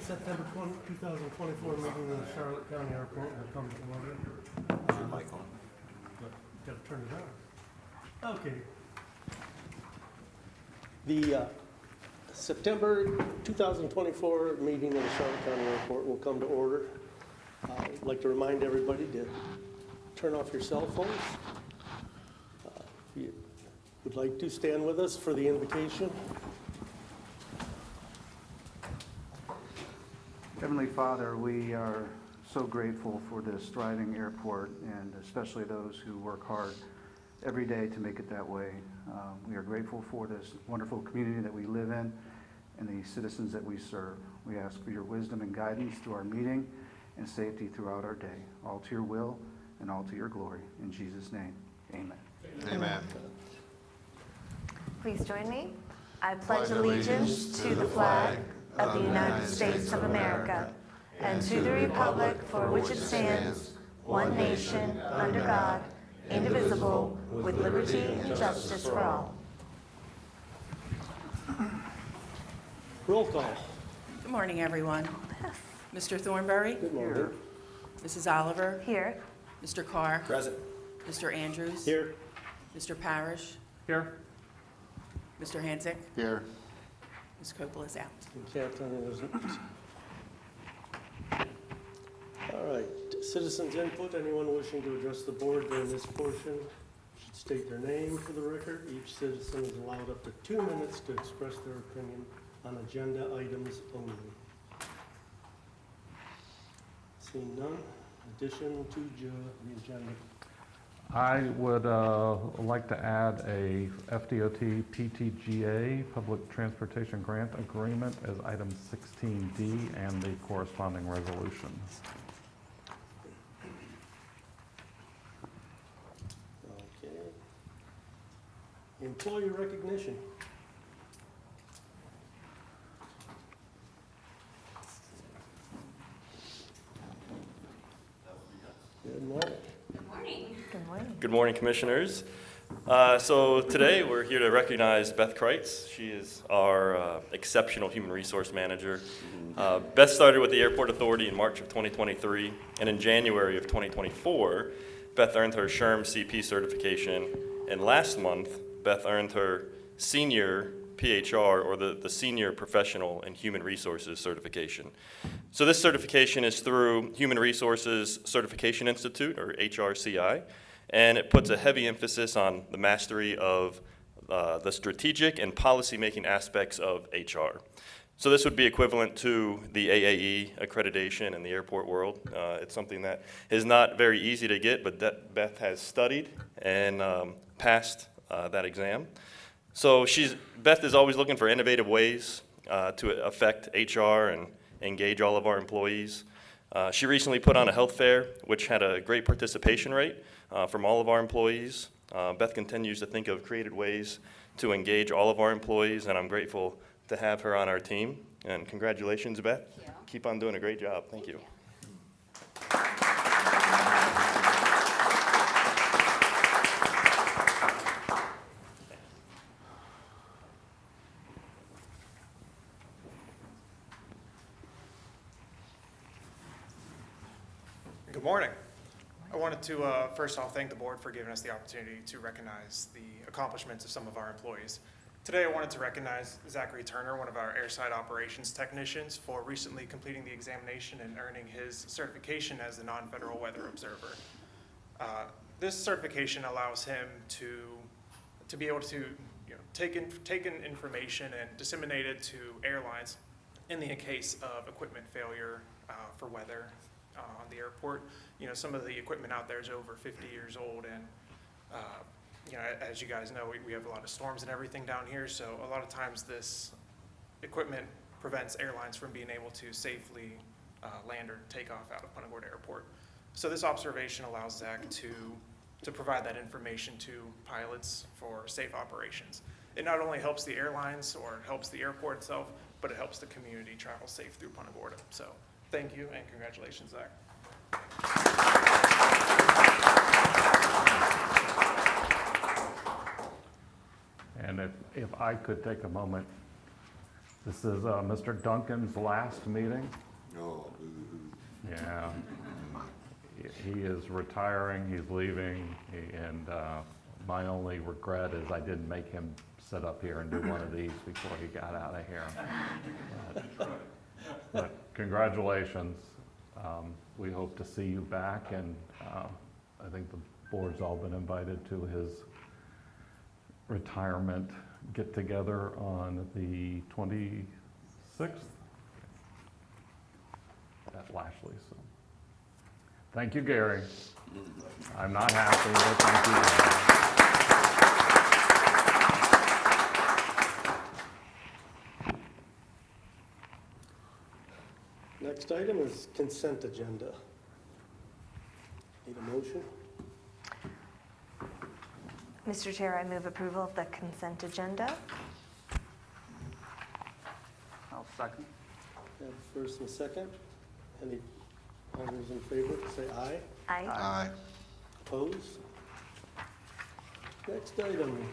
September 2024 meeting of the Charlotte County Airport will come to order. Is your mic on? Got to turn it on. Okay. The September 2024 meeting of the Charlotte County Airport will come to order. I'd like to remind everybody to turn off your cell phones. If you would like to stand with us for the invocation. Heavenly Father, we are so grateful for this thriving airport and especially those who work hard every day to make it that way. We are grateful for this wonderful community that we live in and the citizens that we serve. We ask for your wisdom and guidance through our meeting and safety throughout our day, all to your will and all to your glory. In Jesus' name, amen. Amen. Please join me. I pledge allegiance to the flag of the United States of America and to the republic for which it stands, one nation, under God, indivisible, with liberty and justice for all. Roll call. Good morning, everyone. Mr. Thornberry, Good morning. Mrs. Oliver, Here. Mr. Carr, Present. Mr. Andrews, Here. Mr. Parrish, Here. Mr. Hansick, Here. Ms. Coppola is out. Captain isn't. All right, citizens input, anyone wishing to address the board during this portion should state their name for the record. Each citizen is allowed up to 2 minutes to express their opinion on agenda items only. Seeing none, addition to the agenda. I would like to add a FDOT PTGA Public Transportation Grant Agreement as item 16D and the corresponding resolution. Okay. Employee recognition. Good morning. Good morning. Good morning, Commissioners. So today we're here to recognize Beth Kreitz. She is our exceptional human resource manager. Beth started with the Airport Authority in March of 2023, and in January of 2024, Beth earned her SHRM CP certification, and last month, Beth earned her Senior PHR, or the Senior Professional in Human Resources certification. So this certification is through Human Resources Certification Institute, or HRCI, and it puts a heavy emphasis on the mastery of the strategic and policy-making aspects of HR. So this would be equivalent to the AAE accreditation in the airport world. It's something that is not very easy to get, but that Beth has studied and passed that exam. So Beth is always looking for innovative ways to affect HR and engage all of our employees. She recently put on a health fair, which had a great participation rate from all of our employees. Beth continues to think of creative ways to engage all of our employees, and I'm grateful to have her on our team. And congratulations, Beth. Keep on doing a great job. Thank you. Good morning. I wanted to first off thank the board for giving us the opportunity to recognize the accomplishments of some of our employees. Today I wanted to recognize Zachary Turner, one of our airside operations technicians, for recently completing the examination and earning his certification as the non-federal weather observer. This certification allows him to be able to take in information and disseminate it to airlines in the case of equipment failure for weather on the airport. Some of the equipment out there is over 50 years old, and as you guys know, we have a lot of storms and everything down here, so a lot of times this equipment prevents airlines from being able to safely land or take off out of Punta Gorda Airport. So this observation allows Zach to provide that information to pilots for safe operations. It not only helps the airlines or it helps the airport itself, but it helps the community travel safe through Punta Gorda. So thank you and congratulations, Zach. And if I could take a moment This is Mr. Duncan's last meeting. Oh, boo-hoo. Yeah. He is retiring, he's leaving, and my only regret is I didn't make him sit up here and do one of these before he got out of here. But congratulations. We hope to see you back, and I think the board's all been invited to his retirement get-together on the 26th at Lashley. So, thank you, Gary. I'm not happy, but thank you, Gary. Next item is consent agenda. Need a motion? Mr. Chair, I move approval of the consent agenda. I'll second. Have first and second. Any, all those in favor, say aye. Aye. Aye. Opposed? Next item.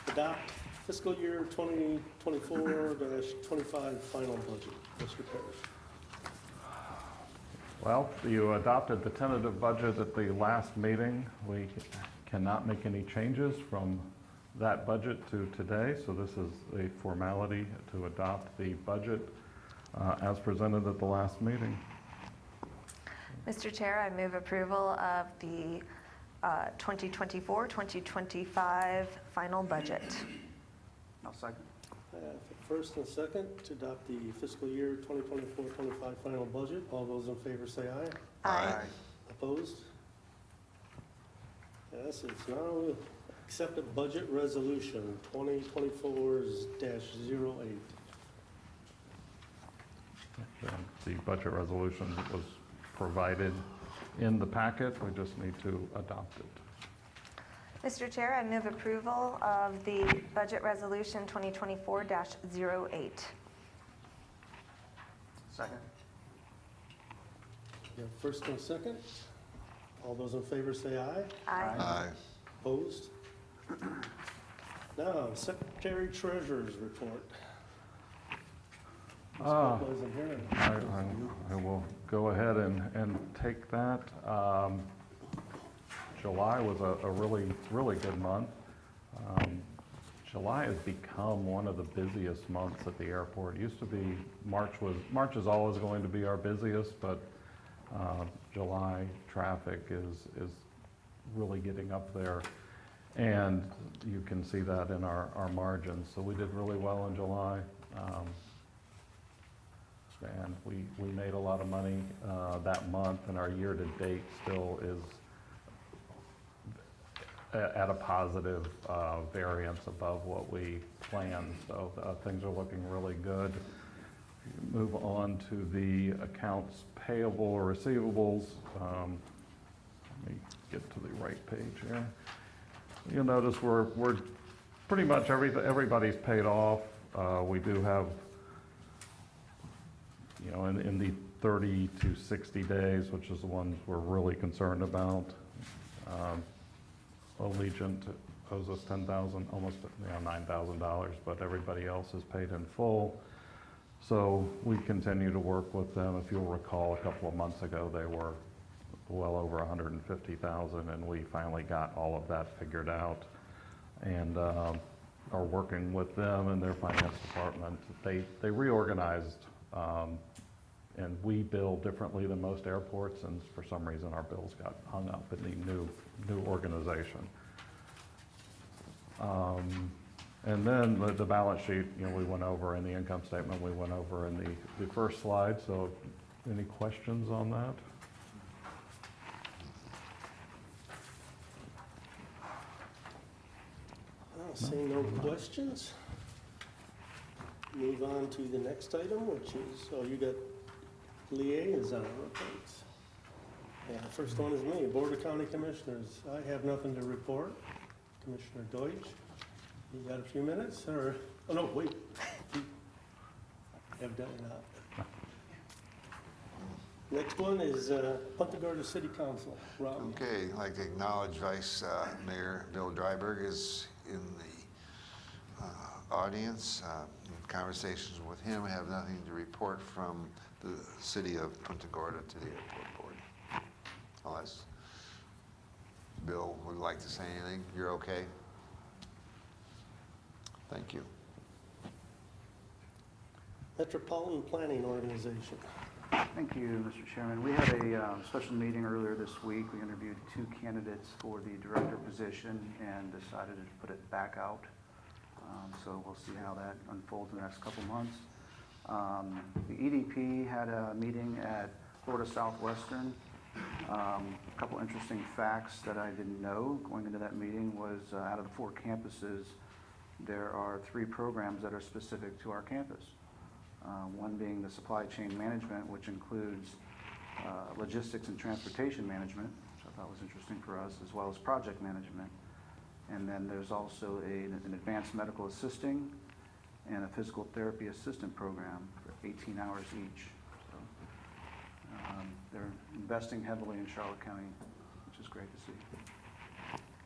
Adopt fiscal year 2024-25 final budget. Mr. Parrish. Well, you adopted the tentative budget at the last meeting. We cannot make any changes from that budget to today, so this is a formality to adopt the budget as presented at the last meeting. Mr. Chair, I move approval of the 2024-2025 final budget. I'll second. First and second to adopt the fiscal year 2024-25 final budget. All those in favor say aye. Aye. Opposed? Yes, it's now accept a budget resolution 2024-08. The budget resolution was provided in the packet. We just need to adopt it. Mr. Chair, I move approval of the budget resolution 2024-08. Second. You have first and second. All those in favor say aye. Aye. Aye. Opposed? Now, Secretary Treasurer's report. Ms. Ah. Copeland isn't here. I will go ahead and take that. July was a really good month. July has become one of the busiest months at the airport. It used to be March is always going to be our busiest, but July traffic is really getting up there. And you can see that in our margins. So we did really well in July. And we made a lot of money that month, and our year-to-date still is at a positive variance above what we planned. So things are looking really good. Move on to the accounts payable or receivables. Let me get to the right page here. You'll notice we're pretty much everybody's paid off. We do have, in the 30 to 60 days, which is the ones we're really concerned about. Allegiant owes us $10,000, almost $9,000, but everybody else is paid in full. So we continue to work with them. If you'll recall, a couple of months ago, they were well over $150,000, and we finally got all of that figured out, and are working with them and their finance department. They reorganized, and we bill differently than most airports, and for some reason our bills got hung up in the new organization. And then the balance sheet, we went over in the income statement, we went over in the first slide. So any questions on that? Seeing no questions, move on to the next item, which is, you got liaison reports. Yeah, the first one is me, Board of County Commissioners. I have nothing to report. Commissioner Deutsch, you got a few minutes, or, oh no, wait. Evidently not. Next one is Punta Gorda City Council, Rob. Okay, I'd like to acknowledge Vice Mayor Bill Dryberg is in the audience. Conversations with him, have nothing to report from the city of Punta Gorda to the airport board. Unless Bill would like to say anything. You're okay? Thank you. Metropolitan Planning Organization. Thank you, Mr. Chairman. We had a special meeting earlier this week. We interviewed 2 candidates for the director position and decided to put it back out. So we'll see how that unfolds in the next couple months. The EDP had a meeting at Florida Southwestern. A couple interesting facts that I didn't know going into that meeting was out of the 4 campuses, there are 3 programs that are specific to our campus. One being the supply chain management, which includes logistics and transportation management, which I thought was interesting for us, as well as project management. And then there's also an advanced medical assisting and a physical therapy assistant program for 18 hours each. So they're investing heavily in Charlotte County, which is great to see.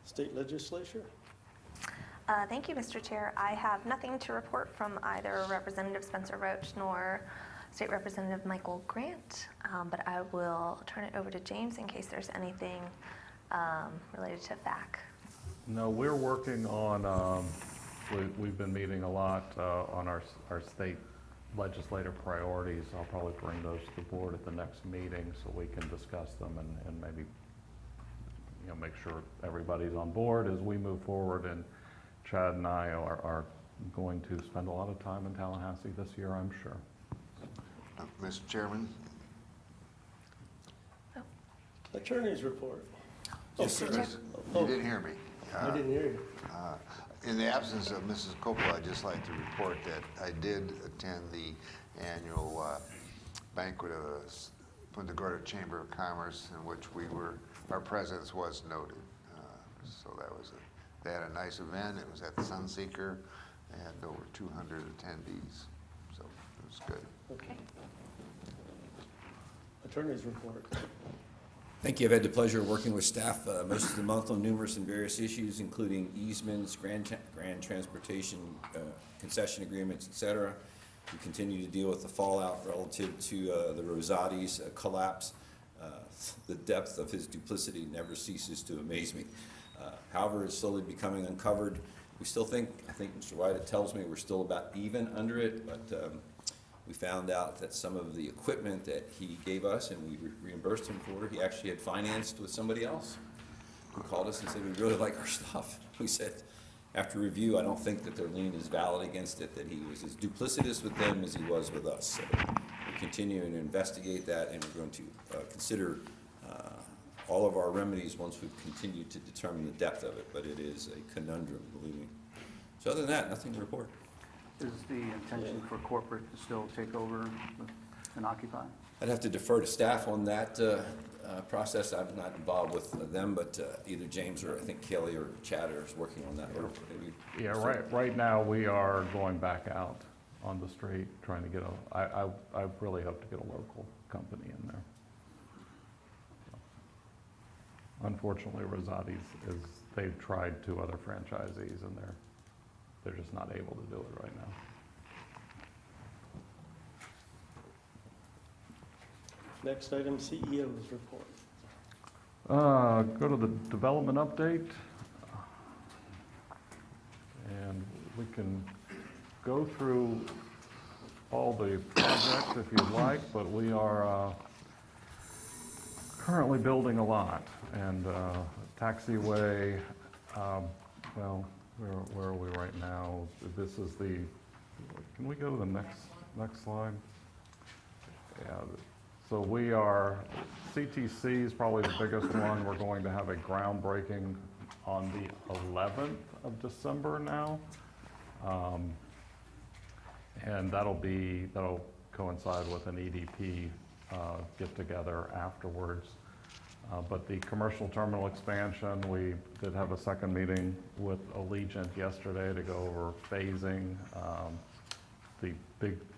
State Legislature. Thank you, Mr. Chair. I have nothing to report from either Representative Spencer Roach nor State Representative Michael Grant, but I will turn it over to James in case there's anything related to FAC. No, we're working on, we've been meeting a lot on our state legislative priorities. I'll probably bring those to the board at the next meeting so we can discuss them and maybe, make sure everybody's on board as we move forward. And Chad and I are going to spend a lot of time in Tallahassee this year, I'm sure. Mr. Chairman? Attorney's report. Yes, sir. You didn't hear me. I didn't hear you. In the absence of Mrs. Coppola, I'd just like to report that I did attend the annual banquet of the Punta Gorda Chamber of Commerce, in which our presence was noted. So they had a nice event. It was at the Sunseeker. They had over 200 attendees, so it was good. Okay. Attorney's report. Thank you. I've had the pleasure of working with staff most of the month on numerous and various issues, including easements, grand transportation, concession agreements, et cetera. We continue to deal with the fallout relative to the Rosati's collapse. The depth of his duplicity never ceases to amaze me. However, it's slowly becoming uncovered. We still think, I think Mr. White tells me we're still about even under it, but we found out that some of the equipment that he gave us and we reimbursed him for, he actually had financed with somebody else. He called us and said, we really like our stuff. We said, after review, I don't think that their lien is valid against it, that he was as duplicitous with them as he was with us. So we're continuing to investigate that, and we're going to consider all of our remedies once we've continued to determine the depth of it, but it is a conundrum, believe me. So other than that, nothing to report. Is the intention for corporate to still take over and occupy? I'd have to defer to staff on that process. I'm not involved with them, but either James or I think Kelly or Chad is working on that. Or maybe Yeah, right now we are going back out on the street trying to get I really hope to get a local company in there. Unfortunately, Rosati's they've tried 2 other franchisees and they're just not able to do it right now. Next item, CEO's report. Go to the development update. And we can go through all the projects if you'd like, but we are currently building a lot. And taxiway, well, where are we right now? This is can we go to the next slide? Yeah, so we are, CTC is probably the biggest one. We're going to have a groundbreaking on the 11th of December now. And that'll coincide with an EDP get together afterwards. But the commercial terminal expansion, we did have a second meeting with Allegiant yesterday to go over phasing. The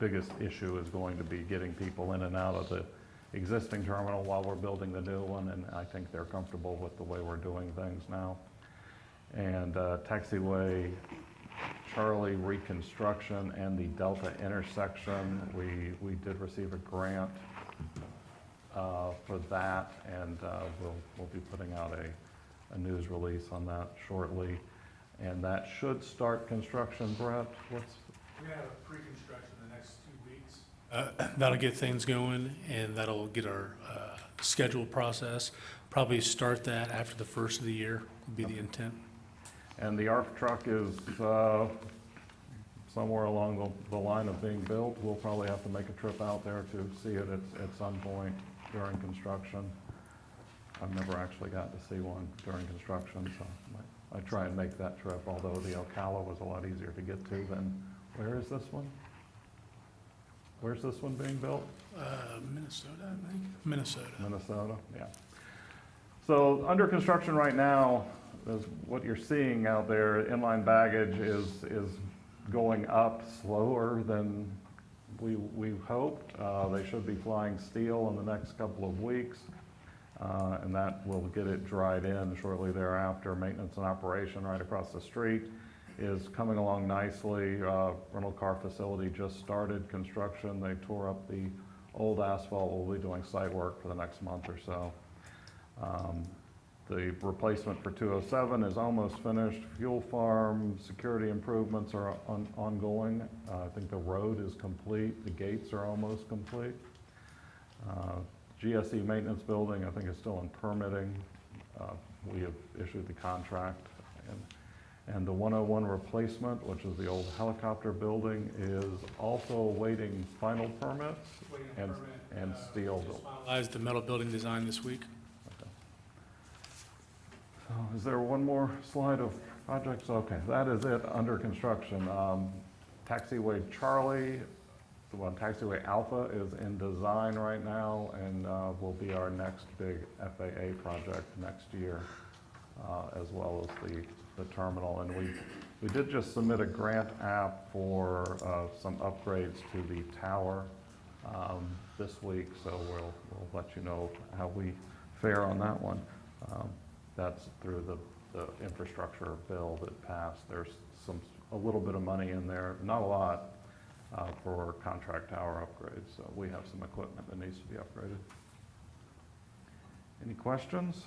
biggest issue is going to be getting people in and out of the existing terminal while we're building the new one, and I think they're comfortable with the way we're doing things now. And taxiway Charlie reconstruction and the Delta intersection. We did receive a grant for that, and we'll be putting out a news release on that shortly. And that should start construction. Brett, what's? We're gonna have a pre-construction in the next 2 weeks. That'll get things going, and that'll get our scheduled process. Probably start that after the first of the year, would be the intent. And the ARF truck is somewhere along the line of being built. We'll probably have to make a trip out there to see it at some point during construction. I've never actually got to see one during construction, so I try and make that trip, although the Ocala was a lot easier to get to than, where is this one? Where's this one being built? Minnesota, I think. Minnesota. Minnesota, yeah. So under construction right now, is what you're seeing out there, inline baggage is going up slower than we hoped. They should be flying steel in the next couple of weeks, and that will get it dried in shortly thereafter. Maintenance and operation right across the street is coming along nicely. Rental car facility just started construction. They tore up the old asphalt. We'll be doing site work for the next month or so. The replacement for 207 is almost finished. Fuel farm security improvements are ongoing. I think the road is complete. The gates are almost complete. GSE maintenance building, I think, is still in permitting. We have issued the contract. And the 101 replacement, which is the old helicopter building, is also awaiting final permits and steel. Finalized the metal building design this week. Is there one more slide of projects? Okay, that is it under construction. Taxiway Charlie, the one Taxiway Alpha is in design right now and will be our next big FAA project next year, as well as the terminal. And we did just submit a grant app for some upgrades to the tower this week, so we'll let you know how we fare on that one. That's through the infrastructure bill that passed. There's a little bit of money in there, not a lot, for contract tower upgrades. So we have some equipment that needs to be upgraded. Any questions?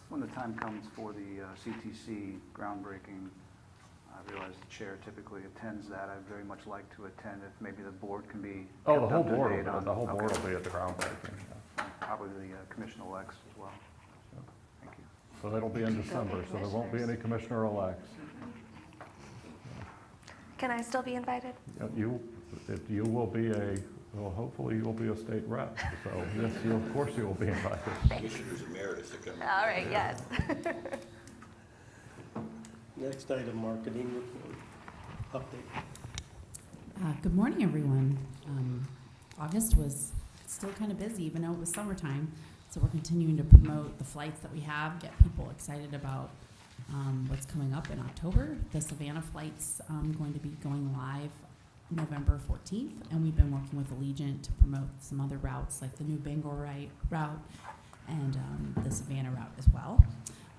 When the time comes for the CTC groundbreaking, I realize the chair typically attends that. I'd very much like to attend if maybe the board can be. Oh, the whole kept up to board, date on- the whole board okay. will be at the groundbreaking. Yeah. Probably the commissioner-elects as well. Thank you. So that'll be in December, so there won't be any commissioner-elects. Can I still be invited? You will be well, hopefully you'll be a state rep. So yes, of course you will be invited. Commissioners emeritus are coming. All right, yes. Next item, marketing report, update. Good morning, everyone. August was still kind of busy, even though it was summertime. So we're continuing to promote the flights that we have, get people excited about what's coming up in October. The Savannah flight's going to be going live November 14th, and we've been working with Allegiant to promote some other routes, like the new Bangor route and the Savannah route as well.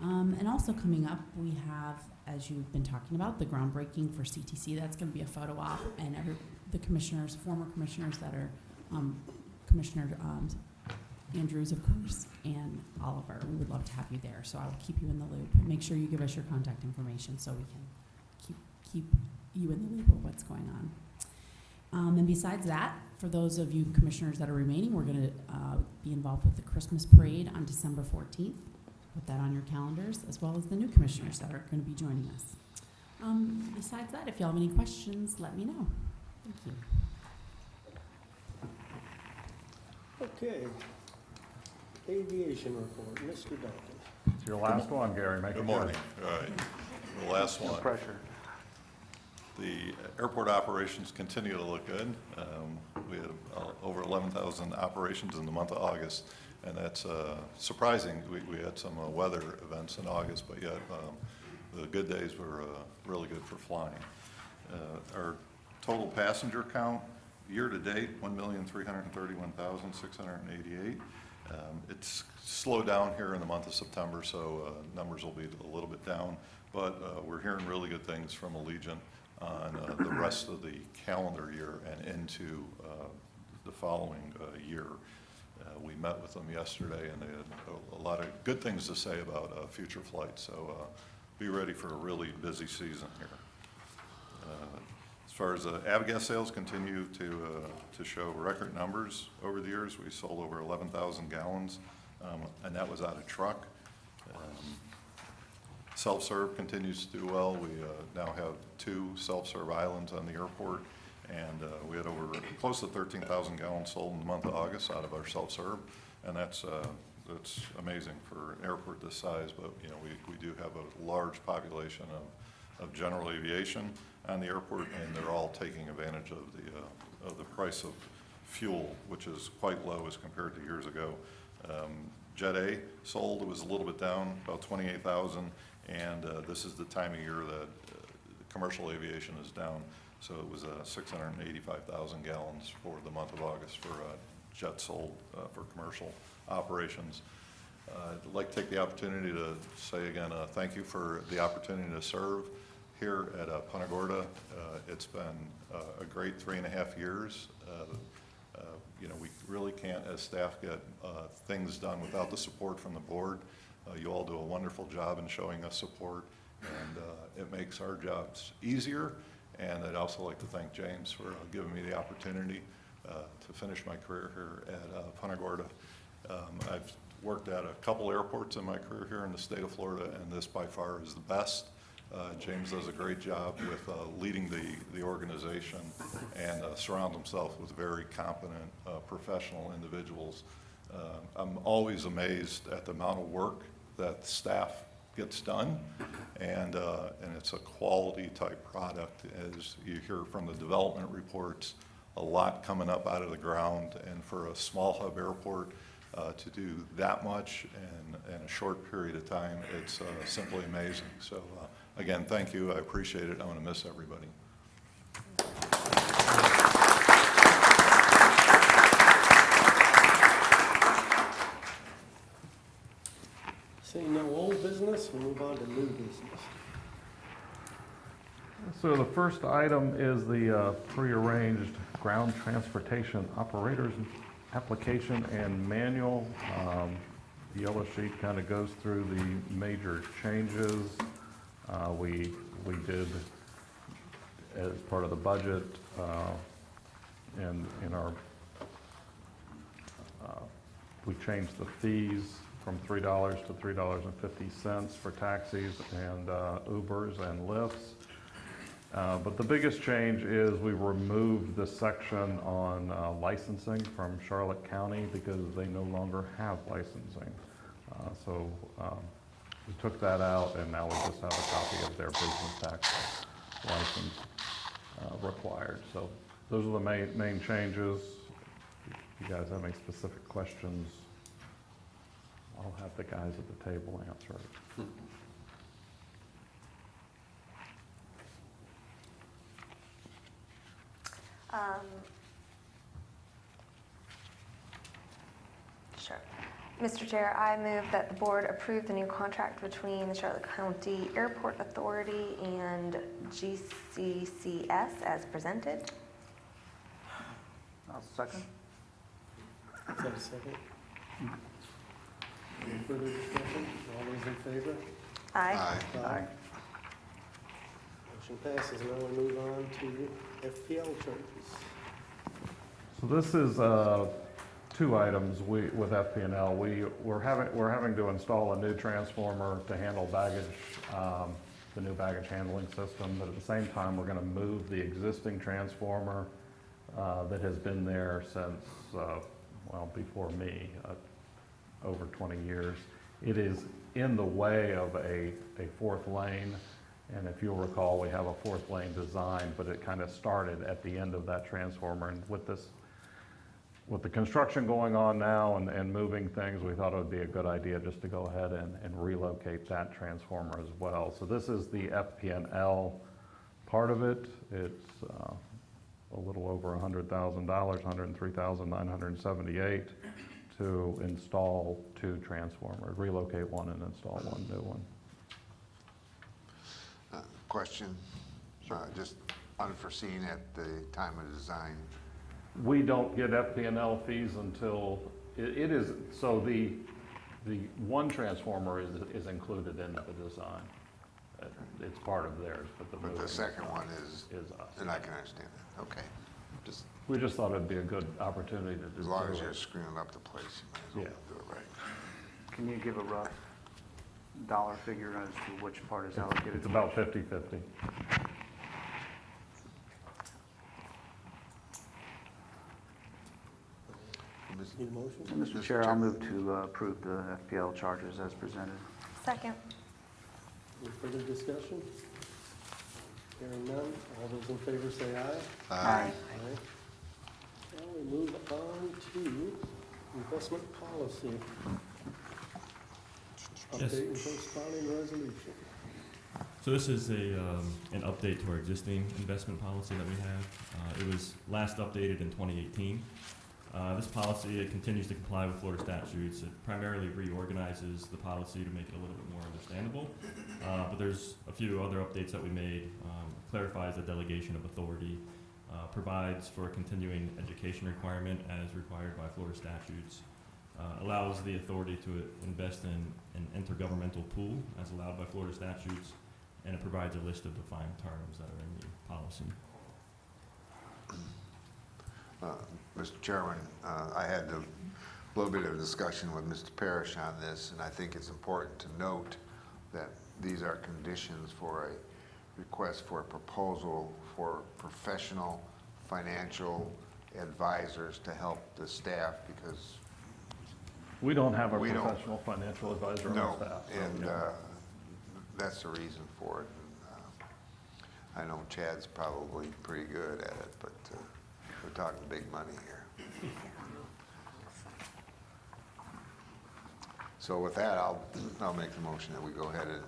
And also coming up, we have, as you've been talking about, the groundbreaking for CTC. That's going to be a photo op, and the commissioners, former commissioners that are Commissioner Andrews, of course, and Oliver. We would love to have you there, so I will keep you in the loop. Make sure you give us your contact information so we can keep you in the loop of what's going on. And besides that, for those of you commissioners that are remaining, we're going to be involved with the Christmas parade on December 14th. Put that on your calendars, as well as the new commissioners that are going to be joining us. Besides that, if you all have any questions, let me know. Thank you. Okay. Aviation report, Mr. Duncan. It's your last one, Gary. Make it Good good. morning. All right, the last No one. pressure. The airport operations continue to look good. We had over 11,000 operations in the month of August, and that's surprising. We had some weather events in August, but yet the good days were really good for flying. Our total passenger count year to date, 1,331,688. It's slowed down here in the month of September, so numbers will be a little bit down, but we're hearing really good things from Allegiant on the rest of the calendar year and into the following year. We met with them yesterday, and they had a lot of good things to say about future flights, so be ready for a really busy season here. As far as avgas sales continue to show record numbers over the years, we sold over 11,000 gallons, and that was out of truck. Self-serve continues to do well. We now have 2 self-serve islands on the airport, and we had over close to 13,000 gallons sold in the month of August out of our self-serve, and that's amazing for an airport this size. But you know, we do have a large population of general aviation on the airport, and they're all taking advantage of the price of fuel, which is quite low as compared to years ago. Jet A sold, was a little bit down, about 28,000, and this is the time of year that commercial aviation is down. So it was 685,000 gallons for the month of August for jet sold for commercial operations. I'd like to take the opportunity to say again, thank you for the opportunity to serve here at Punta Gorda. It's been a great 3.5 years. You know, we really can't, as staff, get things done without the support from the board. You all do a wonderful job in showing us support, and it makes our jobs easier. And I'd also like to thank James for giving me the opportunity to finish my career here at Punta Gorda. I've worked at a couple airports in my career here in the state of Florida, and this by far is the best. James does a great job with leading the organization and surrounds himself with very competent professional individuals. I'm always amazed at the amount of work that the staff gets done, and it's a quality type product. As you hear from the development reports, a lot coming up out of the ground, and for a small hub airport to do that much in a short period of time, it's simply amazing. So again, thank you. I appreciate it. I'm going to miss everybody. Seeing no old business, we'll move on to new business. So the first item is the prearranged ground transportation operators application and manual. The yellow sheet kind of goes through the major changes. We did, as part of the budget, and in our, we changed the fees from $3 to $3.50 for taxis and Ubers and Lyfts. But the biggest change is we removed the section on licensing from Charlotte County because they no longer have licensing. So we took that out, and now we just have a copy of their business tax license required. So those are the main changes. If you guys have any specific questions, I'll have the guys at the table answer it. Sure. Mr. Chair, I move that the board approve the new contract between the Charlotte County Airport Authority and GCCS as presented. I'll second. Is that a second? Any further discussion? All those in favor? Aye. Aye. Motion passes. Now we move on to FPL charges. So this is 2 items with FP&L. We're having to install a new transformer to handle baggage, the new baggage handling system, but at the same time, we're going to move the existing transformer that has been there since, well, before me, over 20 years. It is in the way of a 4th lane, and if you'll recall, we have a 4th lane design, but it kind of started at the end of that transformer, and with the construction going on now and moving things, we thought it would be a good idea just to go ahead and relocate that transformer as well. So this is the FP&L part of it. It's a little over $100,000, $103,978. to install 2 transformers, relocate one and install 1 new one. Question, just unforeseen at the time of design. We don't get FP&L fees until, it is, so the 1 transformer is included in the design. It's part of theirs, but the But moving the second one is us. and I can understand that, okay. We just thought it'd be a good opportunity to As long as do you're it. screwing up the place, you might as well do it right. Can you give a rough dollar figure as to which part is allocated? It's about 50/50. Need a motion? Mr. Chair, I'll move to approve the FPL charges as presented. Second. Any further discussion? Hearing none, all those in favor say aye. Aye. Aye. Now we move on to investment policy. Yes. Update and corresponding resolution. So this is an update to our existing investment policy that we have. It was last updated in 2018. This policy, it continues to comply with Florida statutes. It primarily reorganizes the policy to make it a little bit more understandable. But there's a few other updates that we made. Clarifies the delegation of authority, provides for a continuing education requirement as required by Florida statutes, allows the authority to invest in an intergovernmental pool as allowed by Florida statutes, and it provides a list of defined terms that are in the policy. Mr. Chairman, I had a little bit of a discussion with Mr. Parrish on this, and I think it's important to note that these are conditions for a request for a proposal for professional financial advisors to help the staff, because We don't have a We don't. professional financial advisor on no, staff. so, and yeah. that's the reason for it. And, I know Chad's probably pretty good at it, but we're talking big money here. So with that, I'll make the motion that we go ahead and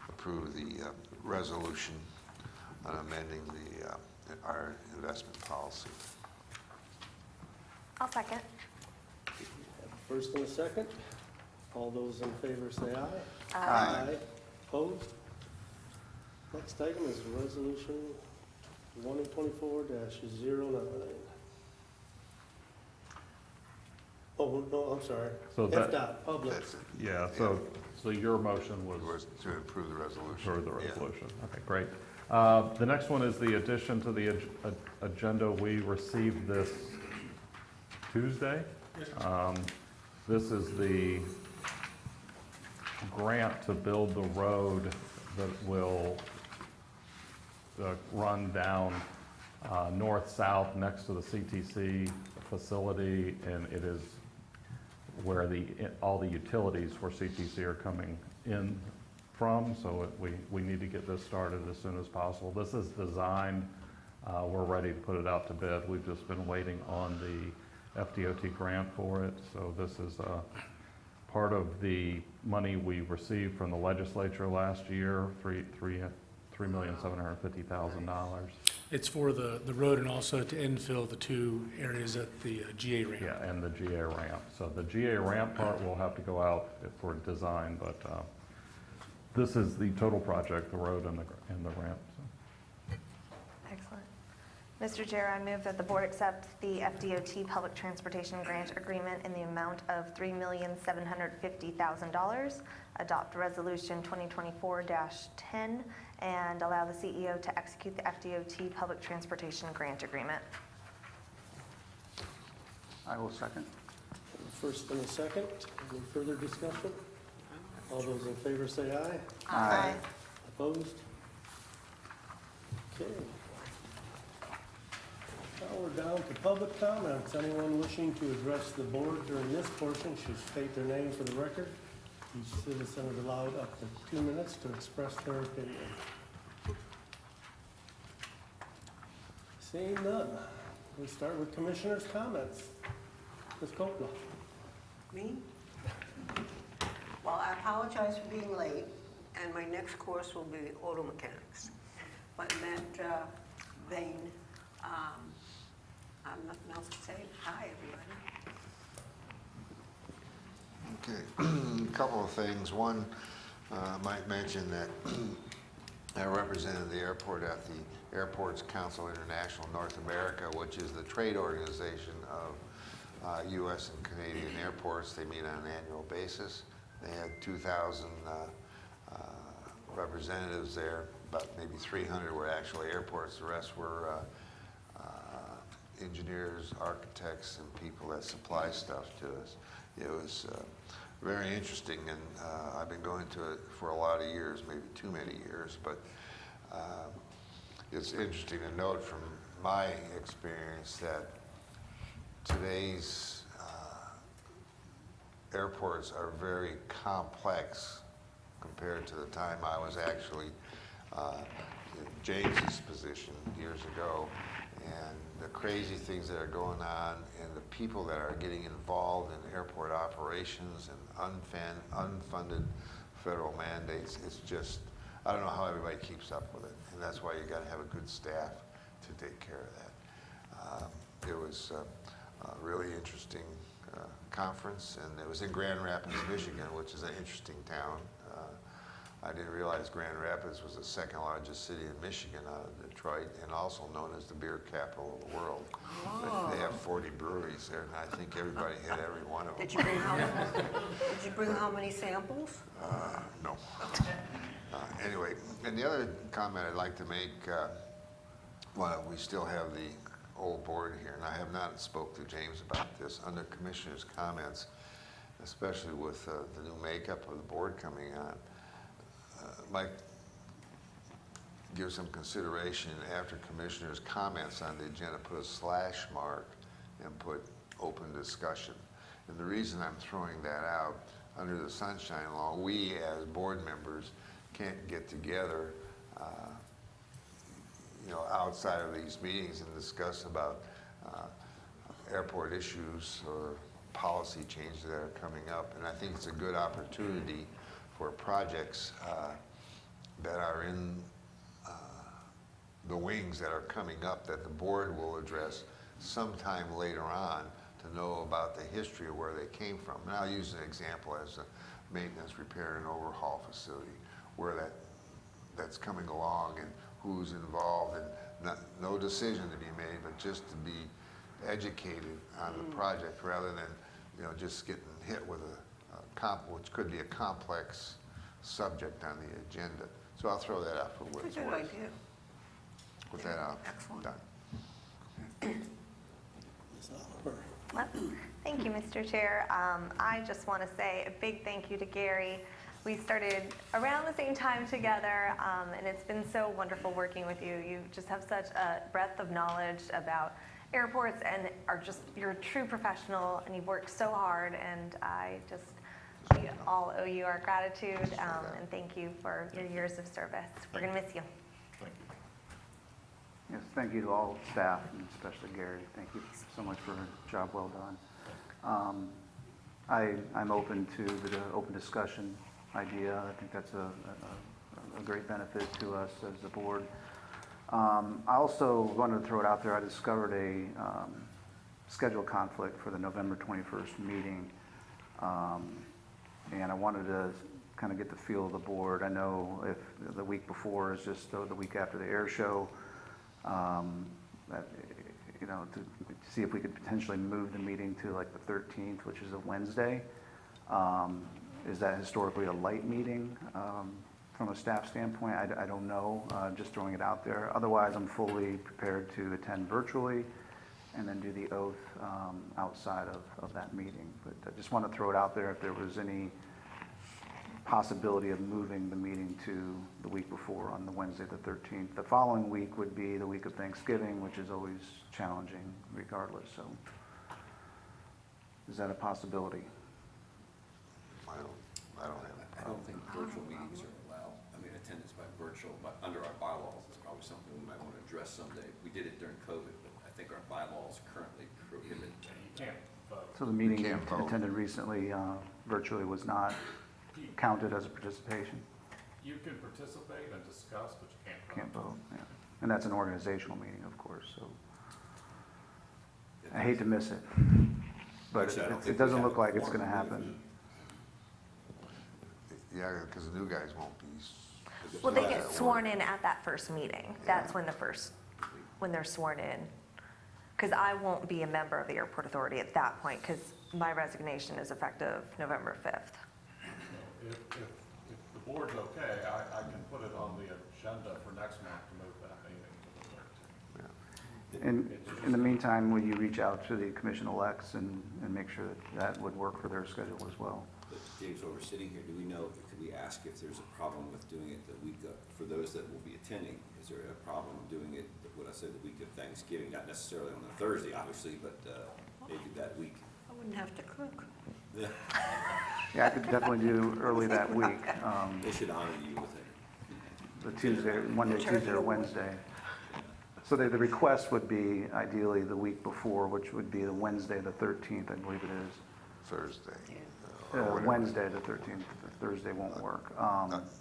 approve the resolution on amending our investment policy. I'll second. First and a second. All those in favor say aye. Aye. Opposed? Next item is resolution 2024-09. Oh, no, I'm sorry. So that- FDOT, public. That's it. Yeah, so your motion was Was to approve the resolution. for the Yeah. resolution. Okay, great. The next one is the addition to the agenda. We received this Tuesday. This is the grant to build the road that will run down north-south next to the CTC facility, and it is where all the utilities for CTC are coming in from, so we need to get this started as soon as possible. This is designed, we're ready to put it out to bid. We've just been waiting on the FDOT grant for it, so this is part of the money we received from the legislature last year, $3,750,000. It's for the road and also to infill the 2 areas at the GA ramp. Yeah, and the GA ramp. So the GA ramp part will have to go out for design, but this is the total project, the road and the ramp. So. Excellent. Mr. Chair, I move that the board accept the FDOT Public Transportation Grant Agreement in the amount of $3,750,000, adopt Resolution 2024-10, and allow the CEO to execute the FDOT Public Transportation Grant Agreement. I will second. First and a second. Any further discussion? All those in favor say aye. Aye. Opposed? Okay. Now we're down to public comments. Anyone wishing to address the board during this portion should state their name for the record. Each citizen is allowed up to 2 minutes to express their opinion. Seeing none, we start with commissioners' comments. Ms. Coppola. Me? Well, I apologize for being late, and my next course will be auto mechanics. But in that vein, I have nothing else to say. Hi, everybody. Okay, a couple of things. One, I might mention that I represented the airport at the Airports Council International North America, which is the trade organization of U.S. and Canadian airports. They meet on an annual basis. They had 2,000 representatives there, about maybe 300 were actually airports. The rest were engineers, architects, and people that supply stuff to us. It was very interesting, and I've been going to it for a lot of years, maybe too many years, but it's interesting to note from my experience that today's airports are very complex compared to the time I was actually in James's position years ago, and the crazy things that are going on and the people that are getting involved in airport operations and unfunded federal mandates. It's just, I don't know how everybody keeps up with it, and that's why you got to have a good staff to take care of that. It was a really interesting conference, and it was in Grand Rapids, Michigan, which is an interesting town. I didn't realize Grand Rapids was the second largest city in Michigan out of Detroit, and also known as the beer capital of the world. They have 40 breweries there, and I think everybody hit every one of them. Did you bring how many samples? No. Anyway, and the other comment I'd like to make, well, we still have the old board here, and I have not spoke to James about this. Under commissioners' comments, especially with the new makeup of the board coming on, might give some consideration after commissioners' comments on the agenda, put a slash mark and put open discussion. And the reason I'm throwing that out, under the Sunshine Law, we as board members can't get together outside of these meetings and discuss about airport issues or policy changes that are coming up. And I think it's a good opportunity for projects that are in the wings that are coming up that the board will address sometime later on to know about the history of where they came from. And I'll use an example as a maintenance, repair, and overhaul facility where that's coming along and who's involved, and no decision to be made, but just to be educated on the project rather than just getting hit with which could be a complex subject on the agenda. So I'll throw that out for what it's That's a good worth. idea. With that, I'm Excellent. done. Ms. Oliver. Well, thank you, Mr. Chair. I just want to say a big thank you to Gary. We started around the same time together, and it's been so wonderful working with you. You just have such a breadth of knowledge about airports and you're a true professional, and you've worked so hard, and we all owe you our gratitude, and thank you for your years of service. We're going to miss you. Yes, thank you to all staff, and especially Gary. Thank you so much for a job well done. I'm open to the open discussion idea. I think that's a great benefit to us as the board. I also wanted to throw it out there. I discovered a schedule conflict for the November 21st meeting, and I wanted to kind of get the feel of the board. I know if the week before is just the week after the air show, to see if we could potentially move the meeting to like the 13th, which is a Wednesday. Is that historically a light meeting from a staff standpoint? I don't know, just throwing it out there. Otherwise, I'm fully prepared to attend virtually and then do the oath outside of that meeting. But I just want to throw it out there if there was any possibility of moving the meeting to the week before on the Wednesday the 13th. The following week would be the week of Thanksgiving, which is always challenging regardless. So is that a possibility? I don't have I don't think virtual meetings are allowed. I mean, attendance by virtual, but under our bylaws, it's probably something we might want to address someday. We did it during COVID, but I think our bylaws currently prohibit. So the meeting you attended recently virtually was not counted as a participation? You can participate and discuss, but you can't vote. Can't vote, yeah. And that's an organizational meeting, of course, so I hate to miss it. But Actually, I don't it think doesn't we have look like a it's going to quorum happen. Yeah, because the new guys won't be. Well, they doing get that sworn work. in at that first meeting. That's when when they're sworn in. Because I won't be a member of the airport authority at that point, because my resignation is effective November 5th. If the board's okay, I can put it on the agenda for next month to move that meeting to the 13th. In the meantime, will you reach out to the commission-elects and make sure that would work for their schedule as well? But James, while we're sitting here, do we know, could we ask if there's a problem with doing it the week of, for those that will be attending? Is there a problem doing it, what I said, the week of Thanksgiving? Not necessarily on a Thursday, obviously, but maybe that week. I wouldn't have to cook. Yeah. Yeah, I could definitely do early that week, They should honor you with it. the Tuesday, Monday, Tuesday, or Wednesday. So the request would be ideally the week before, which would be the Wednesday, the 13th, I believe it is. Thursday. or whatever. Wednesday, the 13th, Thursday won't work.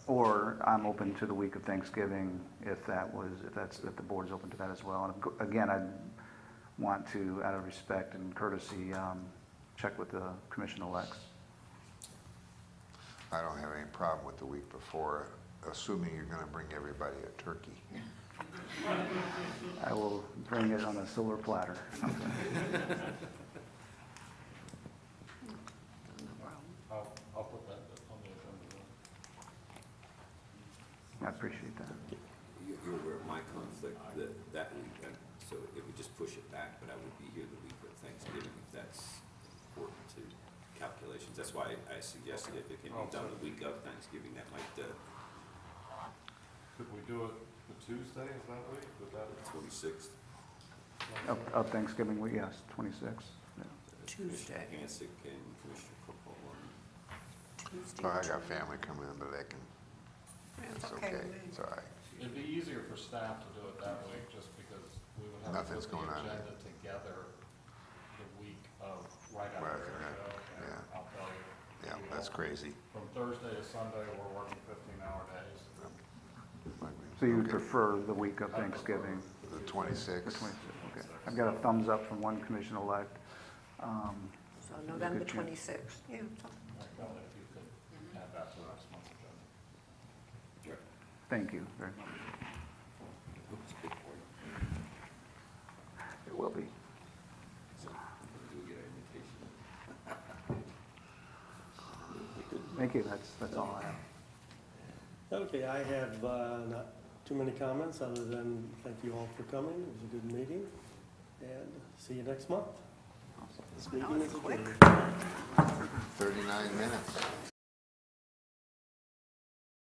Or I'm open to the week of Thanksgiving if the board's open to that as well. And again, I'd want to, out of respect and courtesy, check with the commission-elects. I don't have any problem with the week before, assuming you're gonna bring everybody a turkey. I will bring it on a silver platter. I'll put that on the agenda. I appreciate that. You're aware of my conflict that week, and so it would just push it back, but I would be here the week of Thanksgiving if that's important to calculations. That's why I suggested if it can be done the week of Thanksgiving, that might, Could we do it the Tuesday of that week? Would that? 26th. Of Thanksgiving week, yes, 26th. Yeah. Tuesday. Commissioner Hansik and Commissioner Coppola. Tuesday. Oh, I got family coming in, but it's okay, with me. it's all right. It'd be easier for staff to do it that week, just because we would have to Nothing's put going the on. agenda together the week of, right after Right, the show. And yeah. I'll tell you. Yeah, you that's know, crazy. From Thursday to Sunday, we're working 15-hour days. So you would Okay. prefer the week of Thanksgiving? The The 26th. 26th, okay. I've got a thumbs up from one commission-elect. So November 26th, yeah. Well, if you could add that to next month's agenda. Thank you very much. Oops, big for you. It will be. So, do we get an invitation? Thank you, that's all I have. Okay, I have not too many comments, other than thank you all for coming. It was a good meeting, and see you next month. This meeting is adjourned. 39 minutes.